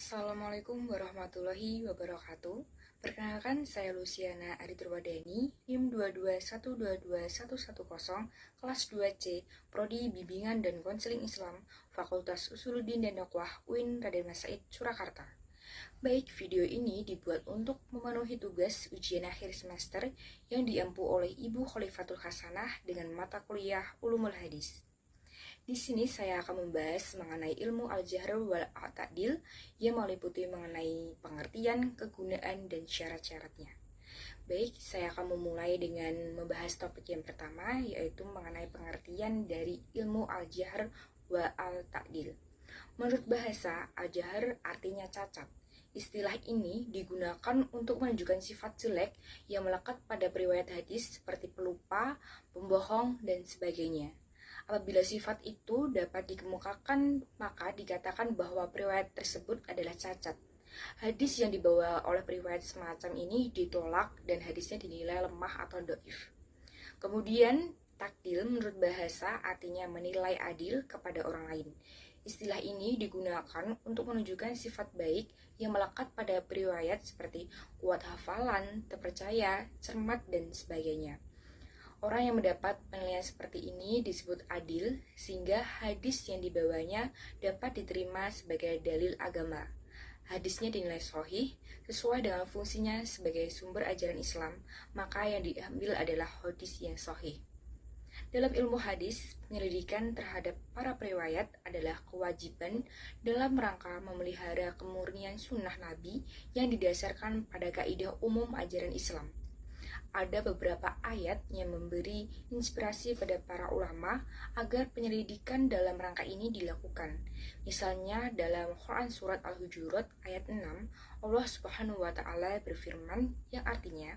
Assalamualaikum warahmatullahi wabarakatuh. Perkenalkan, saya Luciana Ariturwadani, NIM 221221110, kelas 2C, Prodi Bimbingan dan Konseling Islam, Fakultas Usuluddin dan Dakwah UIN Raden Mas Said, Surakarta. Baik, video ini dibuat untuk memenuhi tugas ujian akhir semester yang diampu oleh Ibu Khalifatul Hasanah dengan mata kuliah Ulumul Hadis. Di sini saya akan membahas mengenai ilmu al-jahr wal ta'dil yang meliputi mengenai pengertian, kegunaan, dan syarat-syaratnya. Baik, saya akan memulai dengan membahas topik yang pertama, yaitu mengenai pengertian dari ilmu al-jahr wal ta'dil. Menurut bahasa, al-jahr artinya cacat. Istilah ini digunakan untuk menunjukkan sifat jelek yang melekat pada periwayat hadis seperti pelupa, pembohong, dan sebagainya. Apabila sifat itu dapat dikemukakan, maka dikatakan bahwa periwayat tersebut adalah cacat. Hadis yang dibawa oleh periwayat semacam ini ditolak dan hadisnya dinilai lemah atau dhaif. Kemudian, takdil menurut bahasa artinya menilai adil kepada orang lain. Istilah ini digunakan untuk menunjukkan sifat baik yang melekat pada periwayat seperti kuat hafalan, terpercaya, cermat, dan sebagainya. Orang yang mendapat penilaian seperti ini disebut adil, sehingga hadis yang dibawanya dapat diterima sebagai dalil agama. Hadisnya dinilai sahih sesuai dengan fungsinya sebagai sumber ajaran Islam, maka yang diambil adalah hadis yang sahih. Dalam ilmu hadis, penyelidikan terhadap para periwayat adalah kewajiban dalam rangka memelihara kemurnian sunnah Nabi yang didasarkan pada kaidah umum ajaran Islam. Ada beberapa ayat yang memberi inspirasi pada para ulama agar penyelidikan dalam rangka ini dilakukan. Misalnya dalam Quran Surat Al-Hujurat ayat 6, Allah Subhanahu wa Ta'ala berfirman yang artinya,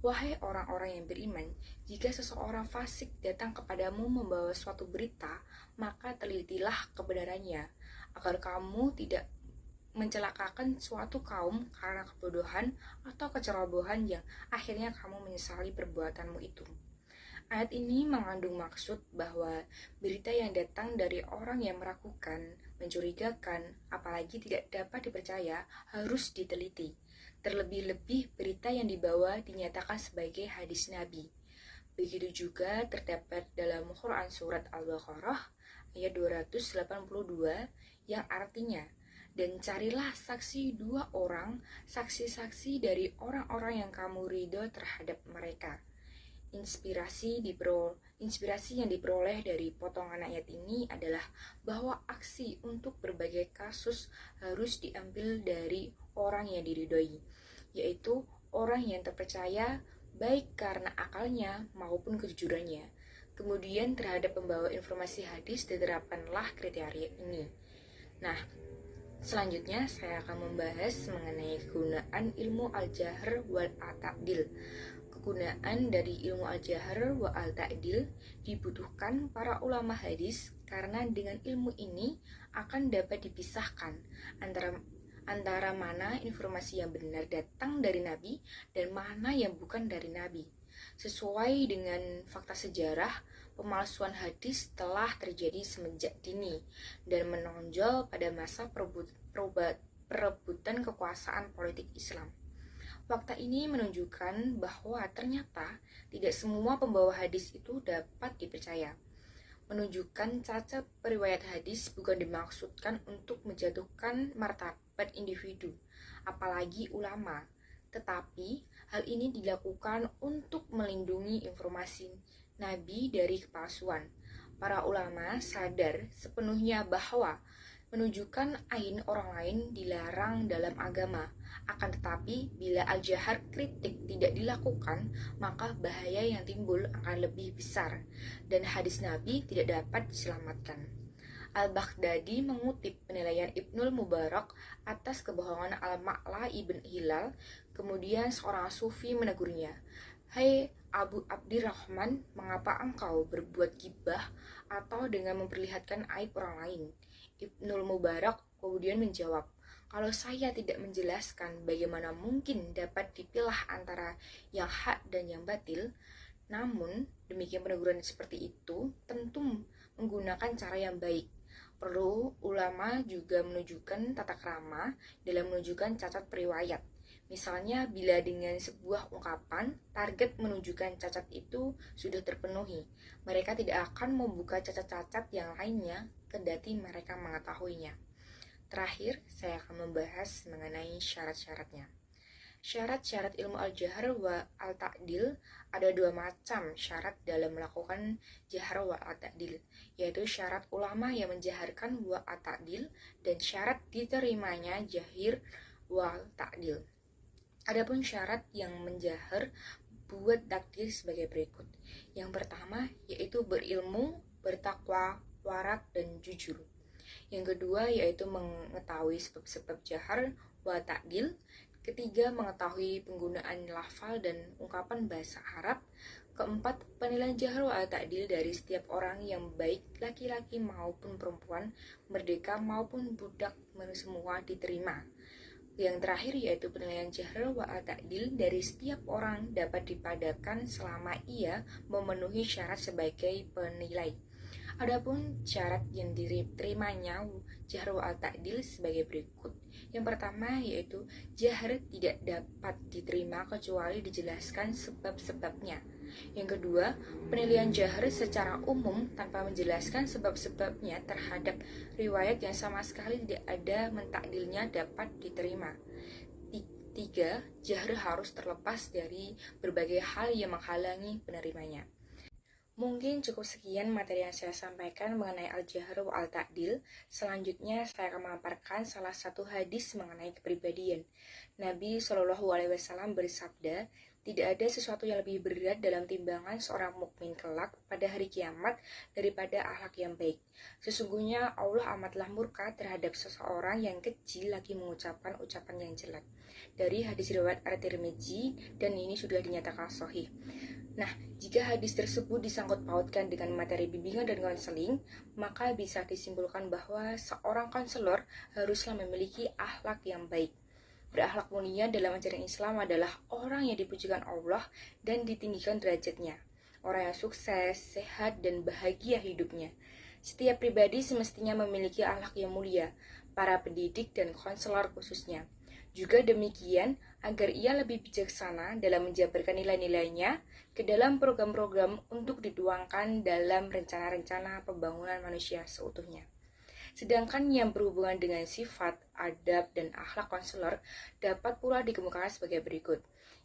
"Wahai orang-orang yang beriman, jika seseorang fasik datang kepadamu membawa suatu berita, maka telitilah kebenarannya, agar kamu tidak mencelakakan suatu kaum karena kebodohan atau kecerobohan yang akhirnya kamu menyesali perbuatanmu itu." Ayat ini mengandung maksud bahwa berita yang datang dari orang yang meragukan, mencurigakan, apalagi tidak dapat dipercaya harus diteliti. Terlebih-lebih berita yang dibawa dinyatakan sebagai hadis Nabi. Begitu juga terdapat dalam Quran Surat Al-Baqarah ayat 282 yang artinya, "Dan carilah saksi 2 orang, saksi-saksi dari orang-orang yang kamu ridho terhadap mereka." Inspirasi yang diperoleh dari potongan ayat ini adalah bahwa aksi untuk berbagai kasus harus diambil dari orang yang diridhoi, yaitu orang yang terpercaya baik karena akalnya maupun kejujurannya. Kemudian terhadap pembawa informasi hadis diterapkanlah kriteria ini. Nah, selanjutnya saya akan membahas mengenai kegunaan ilmu al-jahr wal ta'dil. Kegunaan dari ilmu al-jahr wal ta'dil dibutuhkan para ulama hadis karena dengan ilmu ini akan dapat dipisahkan antara mana informasi yang benar datang dari Nabi dan mana yang bukan dari Nabi. Sesuai dengan fakta sejarah, pemalsuan hadis telah terjadi semenjak dini dan menonjol pada masa perebutan kekuasaan politik Islam. Fakta ini menunjukkan bahwa ternyata tidak semua pembawa hadis itu dapat dipercaya. Menunjukkan cacat periwayat hadis bukan dimaksudkan untuk menjatuhkan martabat individu, apalagi ulama, tetapi hal ini dilakukan untuk melindungi informasi Nabi dari kepalsuan. Para ulama sadar sepenuhnya bahwa menunjukkan ain orang lain dilarang dalam agama. Akan tetapi, bila al-jahr kritik tidak dilakukan, maka bahaya yang timbul akan lebih besar, dan hadis Nabi tidak dapat diselamatkan. Al-Baghdadi mengutip penilaian Ibnul Mubarak atas kebohongan Al-Ma'la ibn Hilal. Kemudian seorang sufi menegurnya, "Hai Abu Abdirrahman, mengapa engkau berbuat gibah atau dengan memperlihatkan aib orang lain?" Ibnul Mubarak kemudian menjawab, "Kalau saya tidak menjelaskan bagaimana mungkin dapat dipilah antara yang hak dan yang batil." Namun, demikian peneguran seperti itu tentu menggunakan cara yang baik. Perlu ulama juga menunjukkan tata krama dalam menunjukkan cacat periwayat. Misalnya bila dengan sebuah ungkapan target menunjukkan cacat itu sudah terpenuhi, mereka tidak akan membuka cacat-cacat yang lainnya kendati mereka mengetahuinya. Terakhir, saya akan membahas mengenai syarat-syaratnya. Syarat-syarat ilmu al-jahr wa al-ta'dil, ada dua macam syarat dalam melakukan jahr wa al-ta'dil, yaitu syarat ulama yang menjaharkan wa al-ta'dil dan syarat diterimanya jahir wa al-ta'dil. Adapun syarat yang menjahar buat takdir sebagai berikut. Yang pertama yaitu berilmu, bertakwa, warak, dan jujur. Yang kedua yaitu mengetahui sebab-sebab jahar wa ta'dil. Ketiga, mengetahui penggunaan lafal dan ungkapan bahasa Arab. Keempat, penilaian jahar wa ta'dil dari setiap orang yang baik, laki-laki maupun perempuan, merdeka maupun budak, semua diterima. Yang terakhir yaitu penilaian jahar wa ta'dil dari setiap orang dapat dipadakan selama ia memenuhi syarat sebagai penilai. Adapun syarat yang diterimanya jahr wa ta'dil sebagai berikut. Yang pertama yaitu jahr tidak dapat diterima kecuali dijelaskan sebab-sebabnya. Yang kedua, penilaian jahr secara umum tanpa menjelaskan sebab-sebabnya terhadap riwayat yang sama sekali tidak ada mentakdilnya dapat diterima. Tiga, jahr harus terlepas dari berbagai hal yang menghalangi penerimanya. Mungkin cukup sekian materi yang saya sampaikan mengenai al-jahr wa al-ta'dil. Selanjutnya saya akan memaparkan salah satu hadis mengenai kepribadian. Nabi SAW bersabda, tidak ada sesuatu yang lebih berat dalam timbangan seorang mukmin kelak pada hari kiamat daripada akhlak yang baik. Sesungguhnya Allah amatlah murka terhadap seseorang yang kecil lagi mengucapkan ucapan yang jelek. Dari hadis riwayat At-Tirmidzi, dan ini sudah dinyatakan sahih. Nah, jika hadis tersebut disangkut pautkan dengan materi bimbingan dan konseling, maka bisa disimpulkan bahwa seorang konselor haruslah memiliki akhlak yang baik. Berakhlak mulia dalam ajaran Islam adalah orang yang dipujikan Allah dan ditinggikan derajatnya, orang yang sukses, sehat, dan bahagia hidupnya. Setiap pribadi semestinya memiliki akhlak yang mulia, para pendidik dan konselor khususnya. Juga demikian, agar ia lebih bijaksana dalam menjabarkan nilai-nilainya ke dalam program-program untuk dituangkan dalam rencana-rencana pembangunan manusia seutuhnya. Sedangkan yang berhubungan dengan sifat, adab, dan akhlak konselor dapat pula dikemukakan sebagai berikut.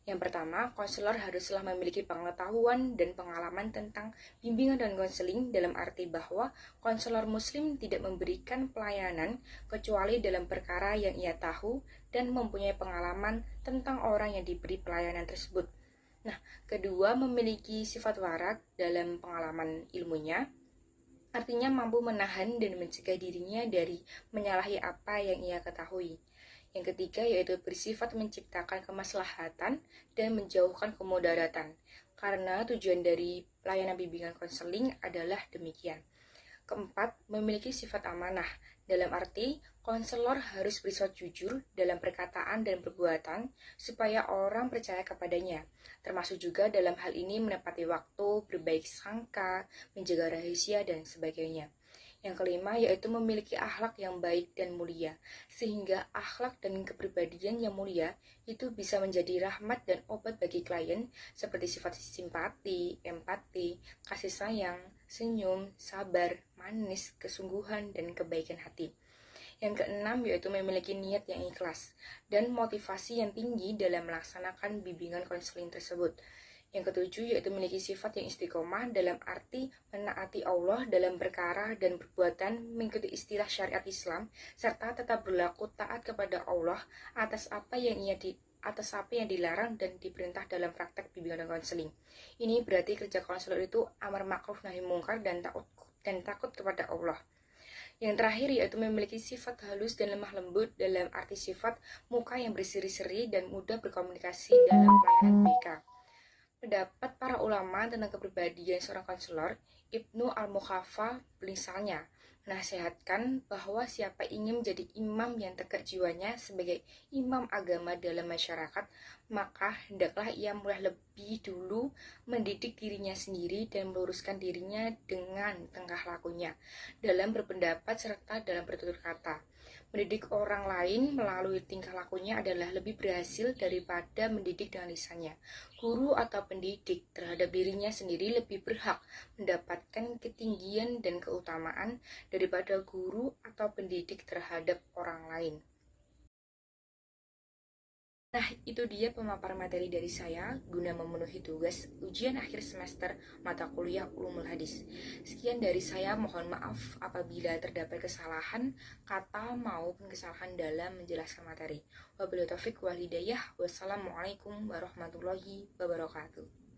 Yang pertama, konselor haruslah memiliki pengetahuan dan pengalaman tentang bimbingan dan konseling dalam arti bahwa konselor muslim tidak memberikan pelayanan kecuali dalam perkara yang ia tahu dan mempunyai pengalaman tentang orang yang diberi pelayanan tersebut. Nah, kedua, memiliki sifat warak dalam pengalaman ilmunya, artinya mampu menahan dan mencegah dirinya dari menyalahi apa yang ia ketahui. Yang ketiga yaitu bersifat menciptakan kemaslahatan dan menjauhkan kemudaratan, karena tujuan dari pelayanan bimbingan konseling adalah demikian. Keempat, memiliki sifat amanah, dalam arti konselor harus bersifat jujur dalam perkataan dan perbuatan supaya orang percaya kepadanya, termasuk juga dalam hal ini menepati waktu, berbaik sangka, menjaga rahasia, dan sebagainya. Yang kelima yaitu memiliki akhlak yang baik dan mulia, sehingga akhlak dan kepribadian yang mulia itu bisa menjadi rahmat dan obat bagi klien seperti sifat simpati, empati, kasih sayang, senyum, sabar, manis, kesungguhan, dan kebaikan hati. Yang keenam yaitu memiliki niat yang ikhlas dan motivasi yang tinggi dalam melaksanakan bimbingan konseling tersebut. Yang ketujuh yaitu memiliki sifat yang istiqomah dalam arti menaati Allah dalam perkara dan perbuatan mengikuti istilah syariat Islam serta tetap berlaku taat kepada Allah atas apa yang dilarang dan diperintah dalam praktek bimbingan dan konseling. Ini berarti kerja konselor itu amar ma'ruf nahi mungkar dan takut kepada Allah. Yang terakhir yaitu memiliki sifat halus dan lemah lembut dalam arti sifat muka yang berseri-seri dan mudah berkomunikasi dalam pelayanan BK. Pendapat para ulama tentang kepribadian seorang konselor, Ibnu al-Mukhaffa misalnya menasehatkan bahwa siapa ingin menjadi imam yang tegak jiwanya sebagai imam agama dalam masyarakat, maka hendaklah ia mulai lebih dulu mendidik dirinya sendiri dan meluruskan dirinya dengan tingkah lakunya, dalam berpendapat serta dalam bertutur kata. Mendidik orang lain melalui tingkah lakunya adalah lebih berhasil daripada mendidik dengan lisannya. Guru atau pendidik terhadap dirinya sendiri lebih berhak mendapatkan ketinggian dan keutamaan daripada guru atau pendidik terhadap orang lain. Nah, itu dia pemaparan materi dari saya guna memenuhi tugas ujian akhir semester mata kuliah Ulumul Hadis. Sekian dari saya, mohon maaf apabila terdapat kesalahan kata maupun kesalahan dalam menjelaskan materi. Wabillahi taufiq wal hidayah. Wassalamualaikum warahmatullahi wabarakatuh.